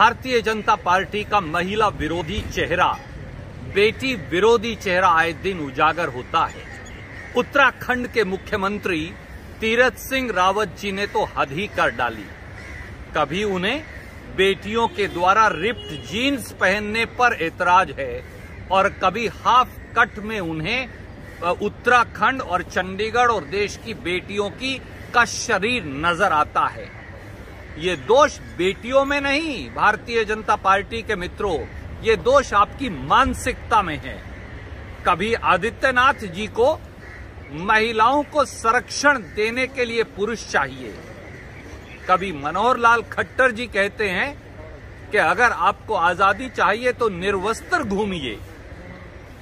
Bharatiya Janata party का महिला विरोधी चेहरा, बेटी विरोधी चेहरा आए दिन उजागर होता है। उत्तराखंड के मुख्यमंत्री तीरथ सिंह रावत जी ने तो हद ही कर डाली। कभी उन्हें बेटियों के द्वारा रिप्ड जीन्स पहनने पर एतराज है और कभी हाफ कट में उन्हें उत्तराखंड और चंडीगढ़ और देश की बेटियों का शरीर नजर आता है। ये दोष बेटियों में नहीं, भारतीय जनता पार्टी के मित्रों, ये दोष आपकी मानसिकता में है। कभी आदित्यनाथ जी को महिलाओं को संरक्षण देने के लिए पुरुष चाहिए, कभी मनोहर लाल खट्टर जी कहते हैं कि अगर आपको आजादी चाहिए तो निर्वस्त्र घूमिए।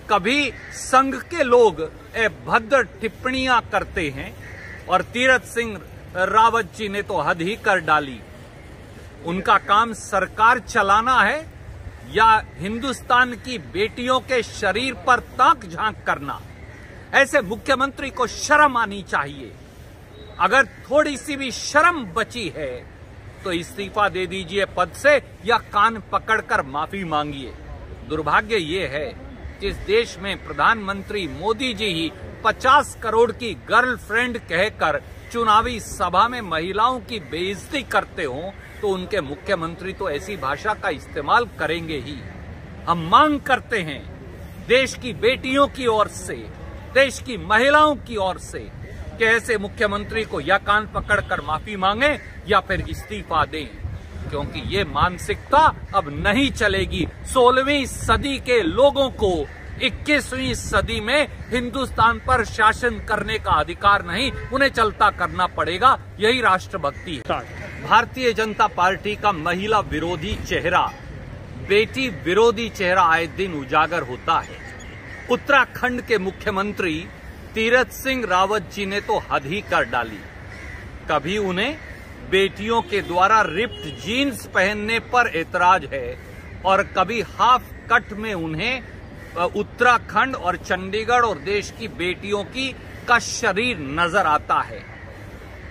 कभी संघ के लोग अभद्र टिप्पणियां करते हैं और तीरथ सिंह रावत जी ने तो हद ही कर डाली। उनका काम सरकार चलाना है या हिंदुस्तान की बेटियों के शरीर पर ताक झांक करना? ऐसे मुख्यमंत्री को शर्म आनी चाहिए। अगर थोड़ी सी भी शर्म बची है तो इस्तीफा दे दीजिए पद से या कान पकड़कर माफी मांगिए। दुर्भाग्य ये है कि इस देश में प्रधानमंत्री मोदी जी ही 50 करोड़ की गर्लफ्रेंड कहकर चुनावी सभा में महिलाओं की बेइज्जती करते हों तो उनके मुख्यमंत्री तो ऐसी भाषा का इस्तेमाल करेंगे ही। हम मांग करते हैं देश की बेटियों की ओर से, देश की महिलाओं की ओर से कि ऐसे मुख्यमंत्री को या कान पकड़कर माफी मांगे या फिर इस्तीफा दें, क्योंकि ये मानसिकता अब नहीं चलेगी। 16वीं सदी के लोगों को 21वीं सदी में हिंदुस्तान पर शासन करने का अधिकार नहीं, उन्हें चलता करना पड़ेगा। यही राष्ट्रभक्ति है। भारतीय जनता पार्टी का महिला विरोधी चेहरा, बेटी विरोधी चेहरा आए दिन उजागर होता है। उत्तराखंड के मुख्यमंत्री तीरथ सिंह रावत जी ने तो हद ही कर डाली। कभी उन्हें बेटियों के द्वारा रिप्ड जीन्स पहनने पर एतराज है और कभी हाफ कट में उन्हें उत्तराखंड और चंडीगढ़ और देश की बेटियों का शरीर नजर आता है।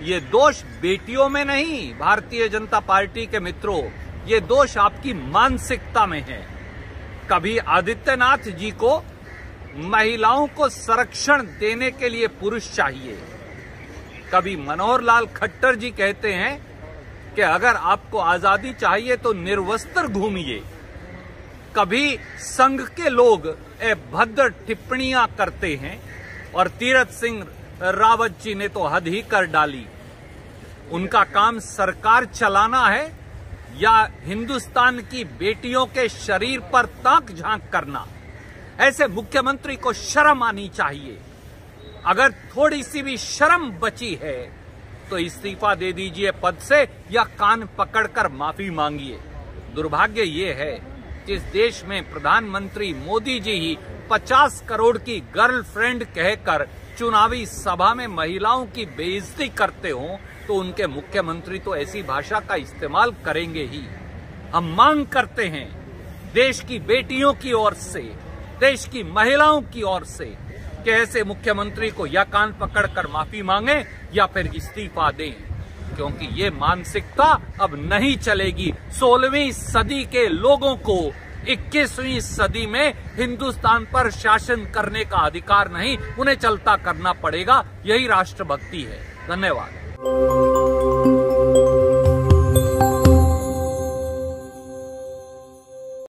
ये दोष बेटियों में नहीं, भारतीय जनता पार्टी के मित्रों, ये दोष आपकी मानसिकता में है। कभी आदित्यनाथ जी को महिलाओं को संरक्षण देने के लिए पुरुष चाहिए, कभी मनोहर लाल खट्टर जी कहते हैं कि अगर आपको आजादी चाहिए तो निर्वस्त्र घूमिए। कभी संघ के लोग अभद्र टिप्पणियां करते हैं और तीरथ सिंह रावत जी ने तो हद ही कर डाली। उनका काम सरकार चलाना है या हिंदुस्तान की बेटियों के शरीर पर ताक झांक करना? ऐसे मुख्यमंत्री को शर्म आनी चाहिए। अगर थोड़ी सी भी शर्म बची है तो इस्तीफा दे दीजिए पद से या कान पकड़कर माफी मांगिए। दुर्भाग्य ये है कि इस देश में प्रधानमंत्री मोदी जी ही 50 करोड़ की गर्लफ्रेंड कहकर चुनावी सभा में महिलाओं की बेइज्जती करते हों तो उनके मुख्यमंत्री तो ऐसी भाषा का इस्तेमाल करेंगे ही। हम मांग करते हैं देश की बेटियों की ओर से, देश की महिलाओं की ओर से कि ऐसे मुख्यमंत्री को या कान पकड़कर माफी मांगे या फिर इस्तीफा दें, क्योंकि ये मानसिकता अब नहीं चलेगी। 16वीं सदी के लोगों को 21वीं सदी में हिंदुस्तान पर शासन करने का अधिकार नहीं, उन्हें चलता करना पड़ेगा। यही राष्ट्रभक्ति है। धन्यवाद।